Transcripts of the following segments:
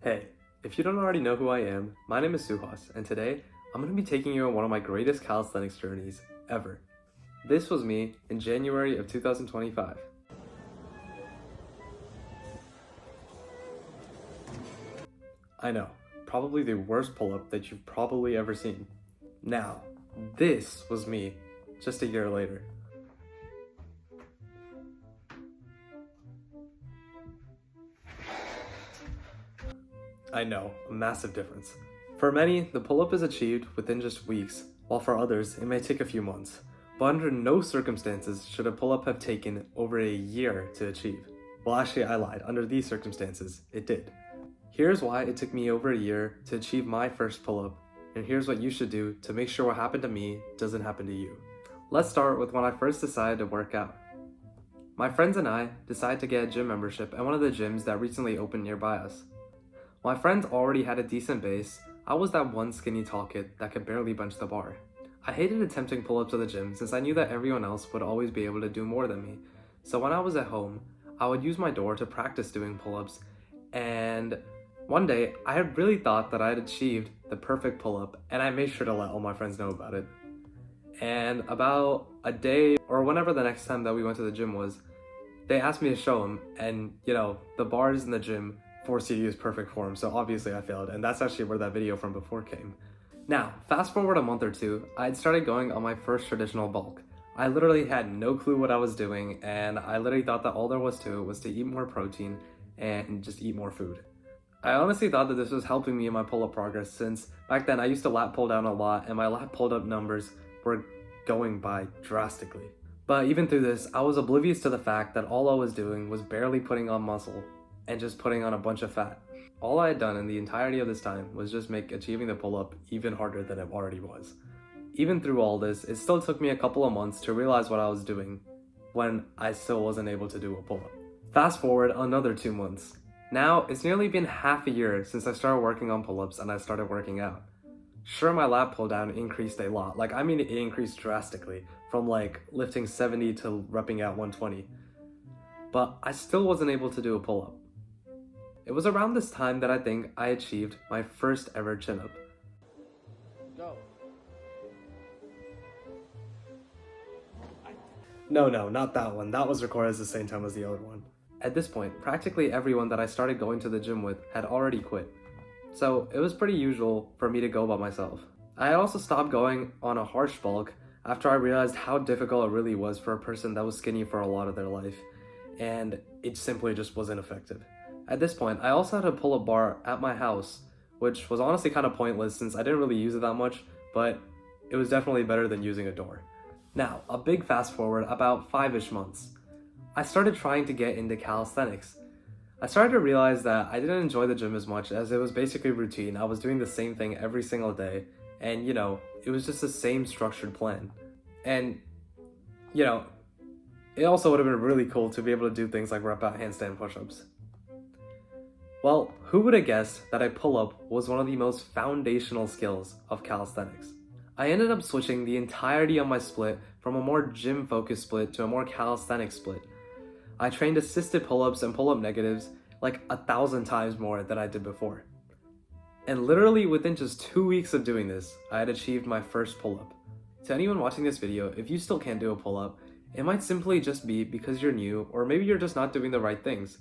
Hey, if you don't already know who I am, my name is Suhas, and today I'm going to be taking you on one of my greatest calisthenics journeys ever. This was me in January of 2025. I know, probably the worst pull-up that you've probably ever seen. Now, this was me just a year later. I know, a massive difference. For many, the pull-up is achieved within just weeks, while for others, it may take a few months. But under no circumstances should a pull-up have taken over a year to achieve. Well, actually, I lied. Under these circumstances, it did. Here's why it took me over a year to achieve my first pull-up, and here's what you should do to make sure what happened to me doesn't happen to you. Let's start with when I first decided to work out. My friends and I decided to get a gym membership at one of the gyms that recently opened nearby us. My friends already had a decent base. I was that one skinny tall kid that could barely bench the bar. I hated attempting pull-ups at the gym since I knew that everyone else would always be able to do more than me. So when I was at home, I would use my door to practice doing pull-ups, and one day I had really thought that I had achieved the perfect pull-up, and I made sure to let all my friends know about it. And about a day or whenever the next time that we went to the gym was, they asked me to show them, and the bars in the gym force you to use perfect form, so obviously I failed, and that's actually where that video from before came. Now, fast forward a month or two, I'd started going on my first traditional bulk. I literally had no clue what I was doing, and I literally thought that all there was to it was to eat more protein and just eat more food. I honestly thought that this was helping me in my pull-up progress, since back then I used to lat pull down a lot, and my lat pulled up numbers were going by drastically. But even through this, I was oblivious to the fact that all I was doing was barely putting on muscle and just putting on a bunch of fat. All I had done in the entirety of this time was just make achieving the pull-up even harder than it already was. Even through all this, it still took me a couple of months to realize what I was doing when I still wasn't able to do a pull-up. Fast forward another 2 months. Now, it's nearly been half a year since I started working on pull-ups and I started working out. Sure, my lat pull down increased a lot. It increased drastically from lifting 70 to repping at 120. But I still wasn't able to do a pull-up. It was around this time that I think I achieved my first ever chin-up. Go. No, not that one. That was recorded at the same time as the other one. At this point, practically everyone that I started going to the gym with had already quit. So it was pretty usual for me to go by myself. I had also stopped going on a harsh bulk after I realized how difficult it really was for a person that was skinny for a lot of their life, and it simply just wasn't effective. At this point, I also had a pull-up bar at my house, which was honestly kind of pointless since I didn't really use it that much, but it was definitely better than using a door. Now, a big fast forward about 5-ish months. I started trying to get into calisthenics. I started to realize that I didn't enjoy the gym as much, as it was basically routine. I was doing the same thing every single day, and it was just the same structured plan. And it also would have been really cool to be able to do things like rep out handstand push-ups. Well, who would have guessed that a pull-up was one of the most foundational skills of calisthenics? I ended up switching the entirety of my split from a more gym-focused split to a more calisthenics split. I trained assisted pull-ups and pull-up negatives 1,000 times more than I did before. And literally within just 2 weeks of doing this, I had achieved my first pull-up. To anyone watching this video, if you still can't do a pull-up, it might simply just be because you're new, or maybe you're just not doing the right things.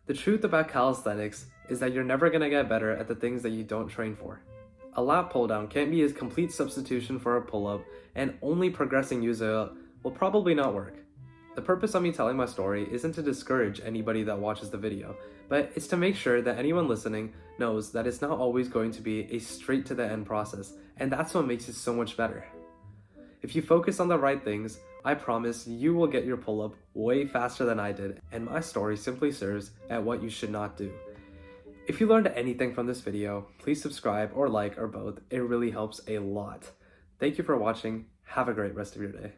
The truth about calisthenics is that you're never going to get better at the things that you don't train for. A lat pull down can't be a complete substitution for a pull-up, and only progressing user will probably not work. The purpose of me telling my story isn't to discourage anybody that watches the video, but it's to make sure that anyone listening knows that it's not always going to be a straight to the end process, and that's what makes it so much better. If you focus on the right things, I promise you will get your pull-up way faster than I did, and my story simply serves at what you should not do. If you learned anything from this video, please subscribe or like or both. It really helps a lot. Thank you for watching. Have a great rest of your day.